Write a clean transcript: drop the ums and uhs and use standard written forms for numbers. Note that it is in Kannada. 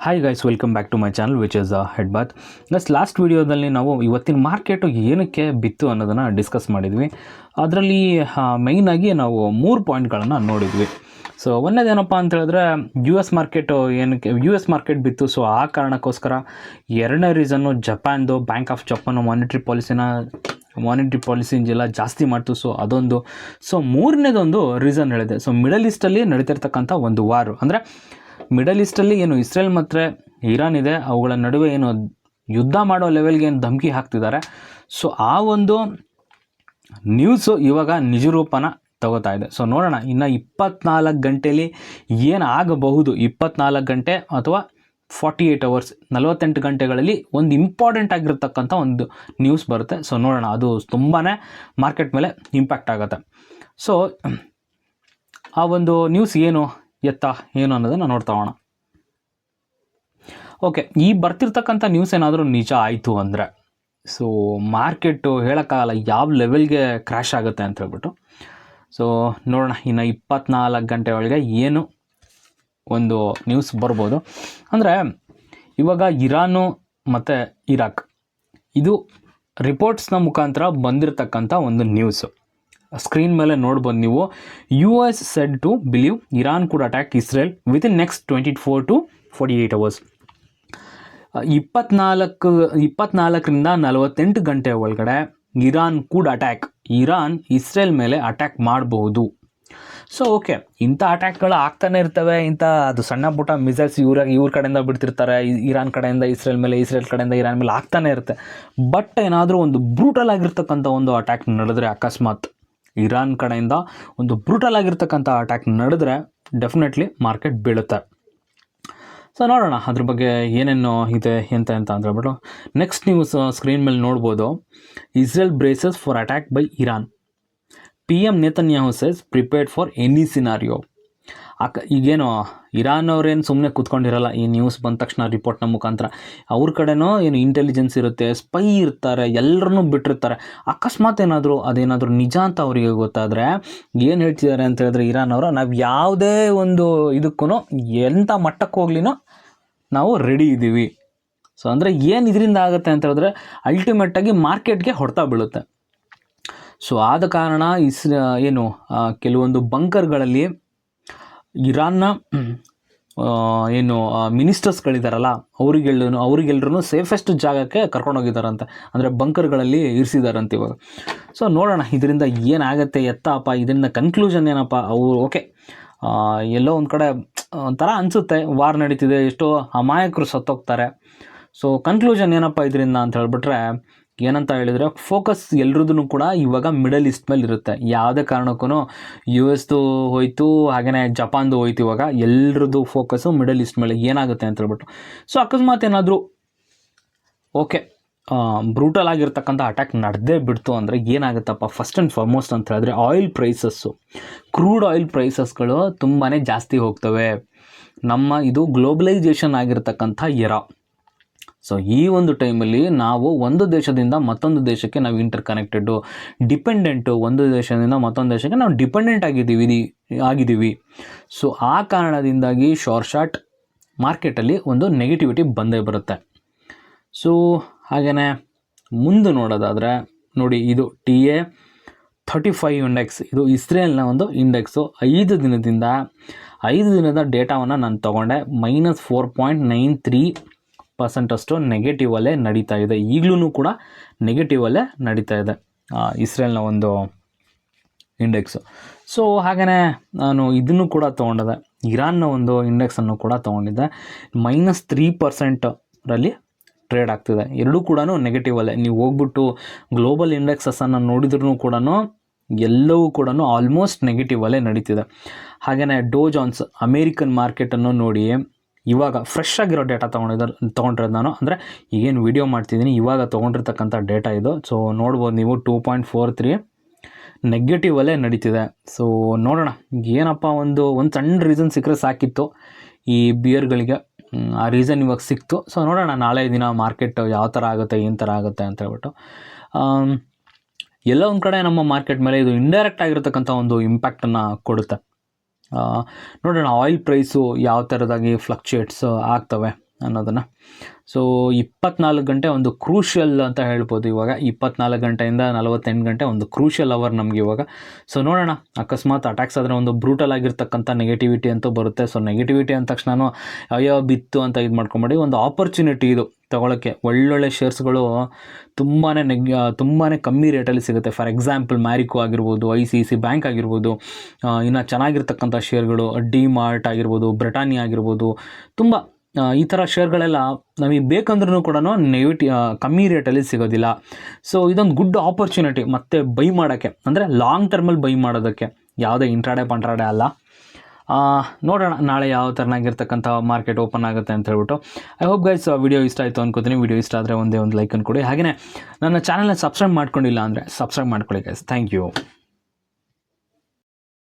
Hi guys, welcome back to my channel which is head bath. Last ವೀಡಿಯೋದಲ್ಲಿ ನಾವು ಇವತ್ತಿನ ಮಾರ್ಕೆಟು ಏನಕ್ಕೆ ಬಿತ್ತು ಅನ್ನೋದನ್ನು ಡಿಸ್ಕಸ್ ಮಾಡಿದ್ವಿ. ಅದರಲ್ಲಿ ಮೇಯ್ನಾಗಿ ನಾವು 3 ಪಾಯಿಂಟ್ಗಳನ್ನು ನೋಡಿದ್ವಿ. ಸೊ ಒಂದೇದೇನಪ್ಪ ಅಂತ ಹೇಳಿದ್ರೆ ಯು ಎಸ್ ಮಾರ್ಕೆಟ್ ಬಿತ್ತು. ಸೊ ಆ ಕಾರಣಕ್ಕೋಸ್ಕರ ಎರಡನೇ reason ಜಪಾನ್ದು bank of Japan monetary ಪಾಲಿಸಿಂಜೆಲ್ಲ ಜಾಸ್ತಿ ಮಾಡ್ತು. ಸೊ ಅದೊಂದು. ಸೊ ಮೂರನೇದೊಂದು ರೀಸನ್ ಹೇಳಿದೆ. ಸೊ ಮಿಡಲ್ ಈಸ್ಟಲ್ಲಿ ನಡೀತಿರ್ತಕ್ಕಂಥ ಒಂದು ವಾರು, ಅಂದರೆ ಮಿಡಲ್ ಈಸ್ಟಲ್ಲಿ ಏನು ಇಸ್ರೇಲ್ ಮತ್ತು ಇರಾನ್ ಇದೆ, ಅವುಗಳ ನಡುವೆ ಏನು ಯುದ್ಧ ಮಾಡೋ ಲೆವೆಲ್ಗೆ ಏನು ಧಮಕಿ ಹಾಕ್ತಿದ್ದಾರೆ. ಸೊ ಆ ಒಂದು ನ್ಯೂಸು ಇವಾಗ ನಿಜರೂಪನ ತಗೋತಾ ಇದೆ. ಸೊ ನೋಡೋಣ ಇನ್ನು 24 ಗಂಟೆಯಲ್ಲಿ ಏನಾಗಬಹುದು. 24 ಗಂಟೆ ಅಥವಾ 48 ಅವರ್ಸ್, 48 ಗಂಟೆಗಳಲ್ಲಿ ಒಂದು ಇಂಪಾರ್ಟೆಂಟ್ ಆಗಿರ್ತಕ್ಕಂಥ ಒಂದು ನ್ಯೂಸ್ ಬರುತ್ತೆ. ಸೊ ನೋಡೋಣ, ಅದು ತುಂಬಾ ಮಾರ್ಕೆಟ್ ಮೇಲೆ ಇಂಪ್ಯಾಕ್ಟ್ ಆಗುತ್ತೆ. ಸೊ ಆ ಒಂದು ನ್ಯೂಸ್ ಏನು ಅನ್ನೋದನ್ನು ನೋಡ್ತಾ ಹೋಗೋಣ. ಓಕೆ, ಈ ಬರ್ತಿರ್ತಕ್ಕಂಥ ನ್ಯೂಸ್ ಏನಾದರೂ ನಿಜ ಆಯಿತು ಅಂದರೆ ಸೊ ಮಾರ್ಕೆಟು ಹೇಳೋಕ್ಕಾಗಲ್ಲ ಯಾವ ಲೆವೆಲ್ಗೆ ಕ್ರ್ಯಾಶ್ ಆಗುತ್ತೆ ಅಂತ ಹೇಳ್ಬಿಟ್ಟು. ಸೊ ನೋಡೋಣ ಇನ್ನು 24 ಗಂಟೆ ಒಳಗೆ ಏನು ಒಂದು ನ್ಯೂಸ್ ಬರ್ಬೋದು. ಅಂದರೆ ಇವಾಗ ಇರಾನು ಮತ್ತು ಇರಾಕ್, ಇದು ರಿಪೋರ್ಟ್ಸ್ನ ಮುಖಾಂತರ ಬಂದಿರತಕ್ಕಂಥ ಒಂದು ನ್ಯೂಸು. ಸ್ಕ್ರೀನ್ ಮೇಲೆ ನೋಡ್ಬೋದು ನೀವು. US said to believe Iran could attack Israel within next 24 to 48 hours. 24ರಿಂದ 48 ಗಂಟೆ ಒಳಗಡೆ ಇರಾನ್ ಇರಾನ್ ಇಸ್ರೇಲ್ ಮೇಲೆ ಅಟ್ಯಾಕ್ ಮಾಡಬಹುದು. ಸೊ ಓಕೆ, ಇಂಥ ಅಟ್ಯಾಕ್ಗಳು ಆಗ್ತಾನೆ ಇರ್ತವೆ. ಅದು ಸಣ್ಣ ಪುಟ್ಟ ಮಿಸೈಲ್ಸ್ ಇವ್ರ ಕಡೆಯಿಂದ ಬಿಡ್ತಿರ್ತಾರೆ, ಇರಾನ್ ಕಡೆಯಿಂದ ಇಸ್ರೇಲ್ ಮೇಲೆ, ಇಸ್ರೇಲ್ ಕಡೆಯಿಂದ ಇರಾನ್ ಮೇಲೆ ಆಗ್ತಾನೆ ಇರುತ್ತೆ. ಬಟ್ ಏನಾದರೂ ಒಂದು ಬ್ರೂಟಲ್ ಆಗಿರ್ತಕ್ಕಂಥ ಒಂದು ಅಟ್ಯಾಕ್ ನಡೆದ್ರೆ, ಅಕಸ್ಮಾತ್ ಇರಾನ್ ಕಡೆಯಿಂದ ಒಂದು ಬ್ರೂಟಲ್ ಆಗಿರ್ತಕ್ಕಂಥ ಅಟ್ಯಾಕ್ ನಡೆದ್ರೆ ಡೆಫಿನೆಟ್ಲಿ ಮಾರ್ಕೆಟ್ ಬೀಳುತ್ತೆ. ಸೊ ನೋಡೋಣ ಅದ್ರ ಬಗ್ಗೆ ಏನೇನು ಇದೆ ಅಂತ ಅಂದ್ಬಿಟ್ಟು. ನೆಕ್ಸ್ಟ್ ನ್ಯೂಸ್ ಸ್ಕ್ರೀನ್ ಮೇಲೆ ನೋಡ್ಬೋದು. Israel braces for attack by Iran. PM Netanyahu says prepared for any scenario. ಈಗೇನು ಇರಾನ್ ಅವ್ರೇನು ಸುಮ್ಮನೆ ಕೂತ್ಕೊಂಡಿರಲ್ಲ. ಈ ನ್ಯೂಸ್ ಬಂದ ತಕ್ಷಣ ರಿಪೋರ್ಟ್ನ ಮುಖಾಂತರ ಅವ್ರ ಕಡೆನೋ ಏನು ಇಂಟೆಲಿಜೆನ್ಸ್ ಇರುತ್ತೆ, ಸ್ಪೈ ಇರ್ತಾರೆ, ಎಲ್ಲರನ್ನೂ ಬಿಟ್ಟಿರ್ತಾರೆ. ಅಕಸ್ಮಾತ್ ಅದೇನಾದರೂ ನಿಜ ಅಂತ ಅವರಿಗೆ ಗೊತ್ತಾದರೆ ಏನು ಹೇಳ್ತಿದ್ದಾರೆ ಅಂತ ಹೇಳಿದ್ರೆ ಇರಾನ್ ಅವರು, ನಾವು ಯಾವುದೇ ಒಂದು ಇದಕ್ಕೂ ಎಂಥ ಮಟ್ಟಕ್ಕೆ ಹೋಗ್ಲಿನೋ ನಾವು ರೆಡಿ ಇದ್ದೀವಿ. ಸೊ ಅಂದರೆ ಏನು ಇದರಿಂದ ಆಗುತ್ತೆ ಅಂತ ಹೇಳಿದ್ರೆ ಅಲ್ಟಿಮೇಟಾಗಿ ಮಾರ್ಕೆಟ್ಗೆ ಹೊಡೆತ ಬೀಳುತ್ತೆ. ಸೊ ಆದ ಕಾರಣ ಕೆಲವೊಂದು ಬಂಕರ್ಗಳಲ್ಲಿ ಇರಾನ್ನ ಮಿನಿಸ್ಟರ್ಸ್ಗಳಿದಾರಲ್ಲ ಅವ್ರಿಗೆಲ್ಲರೂ ಸೇಫೆಸ್ಟ್ ಜಾಗಕ್ಕೆ ಕರ್ಕೊಂಡೋಗಿದ್ದಾರಂತೆ, ಅಂದರೆ ಬಂಕರ್ಗಳಲ್ಲಿ ಇರಿಸಿದಾರಂತೆ ಇವಾಗ. ಸೊ ನೋಡೋಣ ಇದರಿಂದ ಏನಾಗುತ್ತೆ ಇದರಿಂದ ಕನ್ಕ್ಲೂಷನ್ ಏನಪ್ಪ. ಓಕೆ, ಎಲ್ಲೋ ಒಂದು ಕಡೆ ಒಂಥರ ಅನಿಸುತ್ತೆ, ವಾರ್ ನಡೀತಿದೆ, ಎಷ್ಟೋ ಅಮಾಯಕರು ಸತ್ತೋಗ್ತಾರೆ. ಸೊ ಕನ್ಕ್ಲೂಷನ್ ಏನಪ್ಪ ಇದರಿಂದ ಅಂತ ಹೇಳಿಬಿಟ್ರೆ ಏನಂತ ಹೇಳಿದರೆ, ಫೋಕಸ್ ಎಲ್ರದ್ದು ಕೂಡ ಇವಾಗ ಮಿಡಲ್ ಈಸ್ಟ್ ಮೇಲೆ ಇರುತ್ತೆ. ಯಾವುದೇ ಕಾರಣಕ್ಕೂ US ಹೋಯ್ತು, ಹಾಗೆಯೇ ಜಪಾನ್ದು ಹೋಯ್ತು. ಇವಾಗ ಎಲ್ರದ್ದು ಫೋಕಸ್ಸು ಮಿಡಲ್ ಈಸ್ಟ್ ಮೇಲೆ ಏನಾಗುತ್ತೆ ಅಂತ ಹೇಳ್ಬಿಟ್ಟು. ಸೊ ಅಕಸ್ಮಾತ್ ಏನಾದರೂ ಬ್ರೂಟಲ್ ಆಗಿರ್ತಕ್ಕಂಥ ಅಟ್ಯಾಕ್ ನಡೆದೇ ಬಿಡ್ತು ಅಂದರೆ ಏನಾಗುತ್ತಪ್ಪ, ಫಸ್ಟ್ ಆ್ಯಂಡ್ ಫಾರ್ಮೋಸ್ಟ್ ಅಂತ ಹೇಳಿದ್ರೆ ಕ್ರೂಡ್ ಆಯಿಲ್ ಪ್ರೈಸಸ್ಗಳು ತುಂಬಾ ಜಾಸ್ತಿ ಹೋಗ್ತವೆ. ಇದು ಗ್ಲೋಬಲೈಸೇಷನ್ ಆಗಿರ್ತಕ್ಕಂಥ ಎರಾ. ಸೊ ಈ ಒಂದು ಟೈಮಲ್ಲಿ ನಾವು ಒಂದು ದೇಶದಿಂದ ಮತ್ತೊಂದು ದೇಶಕ್ಕೆ ನಾವು ಇಂಟರ್ಕನೆಕ್ಟೆಡ್ಡು, ಒಂದು ದೇಶದಿಂದ ಮತ್ತೊಂದು ದೇಶಕ್ಕೆ ನಾವು ಡಿಪೆಂಡೆಂಟ್ ಆಗಿದ್ದೀವಿ. ಸೊ ಆ ಕಾರಣದಿಂದಾಗಿ ಶಾರ್ಟ್ ಮಾರ್ಕೆಟಲ್ಲಿ ಒಂದು ನೆಗೆಟಿವಿಟಿ ಬಂದೇ ಬರುತ್ತೆ. ಸೊ ಹಾಗೆಯೇ ಮುಂದೆ ನೋಡೋದಾದರೆ ನೋಡಿ, ಇದು TA35 ಇಂಡೆಕ್ಸ್, ಇದು ಇಸ್ರೇಲ್ನ ಒಂದು ಇಂಡೆಕ್ಸು. 5 ದಿನದ ಡೇಟಾವನ್ನು ನಾನು ತೊಗೊಂಡೆ. -4.93% ಅಷ್ಟು ನೆಗೆಟಿವಲ್ಲೇ ನಡೀತಾ ಇದೆ. ಈಗಲೂ ಕೂಡ ನೆಗೆಟಿವಲ್ಲೇ ನಡೀತಾ ಇದೆ ಇಸ್ರೇಲ್ನ ಒಂದು ಇಂಡೆಕ್ಸು. ಸೊ ಹಾಗೆಯೇ ನಾನು ಇದನ್ನು ಕೂಡ ತೊಗೊಂಡಿದ್ದೆ, ಇರಾನ್ನ ಒಂದು ಇಂಡೆಕ್ಸನ್ನು ಕೂಡ ತೊಗೊಂಡಿದ್ದೆ. -3% ಟ್ರೇಡ್ ಆಗ್ತಿದೆ. ಎರಡೂ ಕೂಡ ನೆಗೆಟಿವಲ್ಲೇ. ನೀವು ಹೋಗ್ಬಿಟ್ಟು ಗ್ಲೋಬಲ್ ಇಂಡೆಕ್ಸಸ್ಸನ್ನು ನೋಡಿದ್ರೂ ಕೂಡ ಎಲ್ಲವೂ ಕೂಡ ಆಲ್ಮೋಸ್ಟ್ ನೆಗೆಟಿವಲ್ಲೇ ನಡೀತಿದೆ. ಹಾಗೆಯೇ ಡೋ ಜೋನ್ಸ್ ಅಮೇರಿಕನ್ ಮಾರ್ಕೆಟನ್ನು ನೋಡಿ, ಇವಾಗ ಫ್ರೆಶ್ ಆಗಿರೋ ಡೇಟಾ ತೊಗೊಂಡಿರೋದು ನಾನು, ಅಂದರೆ ಈಗೇನು ವಿಡಿಯೋ ಮಾಡ್ತಿದ್ದೀನಿ ಇವಾಗ ತೊಗೊಂಡಿರ್ತಕ್ಕಂಥ ಡೇಟಾ ಇದು. ಸೊ ನೋಡ್ಬೋದು ನೀವು 2.43 ನೆಗೆಟಿವಲ್ಲೇ ನಡೀತಿದೆ. ಸೊ ನೋಡೋಣ ಏನಪ್ಪ, ಒಂದು ಸಣ್ಣ ರೀಸನ್ ಸಿಕ್ಕರೆ ಸಾಕಿತ್ತು ಈ ಬಿಯರ್ಗಳಿಗೆ. ಆ ರೀಸನ್ ಇವಾಗ ಸಿಕ್ತು. ಸೊ ನೋಡೋಣ ನಾಳೆ ದಿನ ಮಾರ್ಕೆಟ್ ಯಾವ ಥರ ಆಗುತ್ತೆ, ಏನು ಥರ ಆಗುತ್ತೆ ಅಂತ ಹೇಳ್ಬಿಟ್ಟು. ಎಲ್ಲ ಒಂದು ಕಡೆ ನಮ್ಮ ಮಾರ್ಕೆಟ್ ಮೇಲೆ ಇದು ಇಂಡೈರೆಕ್ಟ್ ಆಗಿರ್ತಕ್ಕಂಥ ಒಂದು ಇಂಪ್ಯಾಕ್ಟನ್ನು ಕೊಡುತ್ತೆ. ನೋಡೋಣ ಆಯಿಲ್ ಪ್ರೈಸು ಯಾವ ಥರದಾಗಿ ಫ್ಲಕ್ಚುಯೇಟ್ಸ್ ಆಗ್ತವೆ. ಅನ್ನೋದನ್ನು. ಸೊ 24 ಗಂಟೆ ಒಂದು ಕ್ರೂಷಿಯಲ್ ಅಂತ ಹೇಳ್ಬೋದು ಇವಾಗ. 24 ಗಂಟೆಯಿಂದ 48 ಗಂಟೆ ಒಂದು ಕ್ರೂಷಿಯಲ್ ಅವರ್ ನಮಗೆ ಇವಾಗ. ಸೊ ನೋಡೋಣ, ಅಕಸ್ಮಾತ್ ಅಟ್ಯಾಕ್ಸ್ ಆದರೆ ಒಂದು ಬ್ರೂಟಲ್ ಆಗಿರ್ತಕ್ಕಂಥ ನೆಗೆಟಿವಿಟಿ ಅಂತೂ ಬರುತ್ತೆ. ಸೊ ನೆಗೆಟಿವಿಟಿ ಅಂದ ತಕ್ಷಣ ಅಯ್ಯೋ ಬಿತ್ತು ಅಂತ ಇದು ಮಾಡ್ಕೊಂಬೇಡಿ. ಒಂದು ಆಪರ್ಚುನಿಟಿ ಇದು ತೊಗೊಳಕ್ಕೆ. ಒಳ್ಳೊಳ್ಳೆ ಶೇರ್ಸ್ಗಳು ತುಂಬಾ ಕಮ್ಮಿ ರೇಟಲ್ಲಿ ಸಿಗುತ್ತೆ. ಫಾರ್ ಎಕ್ಸಾಂಪಲ್ ಮ್ಯಾರಿಕೋ ಆಗಿರ್ಬೋದು, ICICI ಬ್ಯಾಂಕ್ ಆಗಿರ್ಬೋದು, ಇನ್ನು ಚೆನ್ನಾಗಿರ್ತಕ್ಕಂಥ ಶೇರ್ಗಳು ಡಿ-ಮಾರ್ಟ್ ಆಗಿರ್ಬೋದು, ಬ್ರಿಟಾನಿಯಾ ಆಗಿರ್ಬೋದು, ತುಂಬ ಈ ಥರ ಶೇರ್ಗಳೆಲ್ಲ ನಮಗೆ ಬೇಕಂದ್ರೂ ಕೂಡ ಕಮ್ಮಿ ರೇಟಲ್ಲಿ ಸಿಗೋದಿಲ್ಲ. ಸೊ ಇದೊಂದು ಗುಡ್ ಆಪರ್ಚುನಿಟಿ ಮತ್ತೆ ಬೈ ಮಾಡೋಕ್ಕೆ, ಅಂದರೆ ಲಾಂಗ್ ಟರ್ಮಲ್ಲಿ ಬೈ ಮಾಡೋದಕ್ಕೆ, ಯಾವುದೇ ಇಂಟ್ರಾಡೇ ಪಂಟ್ರಾಡೇ ಅಲ್ಲ. ನೋಡೋಣ ನಾಳೆ ಯಾವ ಥರನಾಗಿರ್ತಕ್ಕಂಥ ಮಾರ್ಕೆಟ್ ಓಪನ್ ಆಗುತ್ತೆ ಅಂತ ಹೇಳ್ಬಿಟ್ಟು. ಐ ಹೋಪ್ ಗೈಸ್ ವಿಡಿಯೋ ಇಷ್ಟ ಆಯಿತು ಅನ್ಕೋತೀನಿ. ವಿಡಿಯೋ ಇಷ್ಟ ಆದರೆ ಒಂದೇ ಒಂದು ಲೈಕನ್ನು ಕೊಡಿ. ಹಾಗೆಯೇ ನನ್ನ ಚಾನಲ್ನ ಸಬ್ಸ್ಕ್ರೈಬ್ ಮಾಡ್ಕೊಂಡಿಲ್ಲ ಅಂದರೆ ಸಬ್ಸ್ಕ್ರೈಬ್ ಮಾಡ್ಕೊಳ್ಳಿ ಗೈಸ್. Thank you.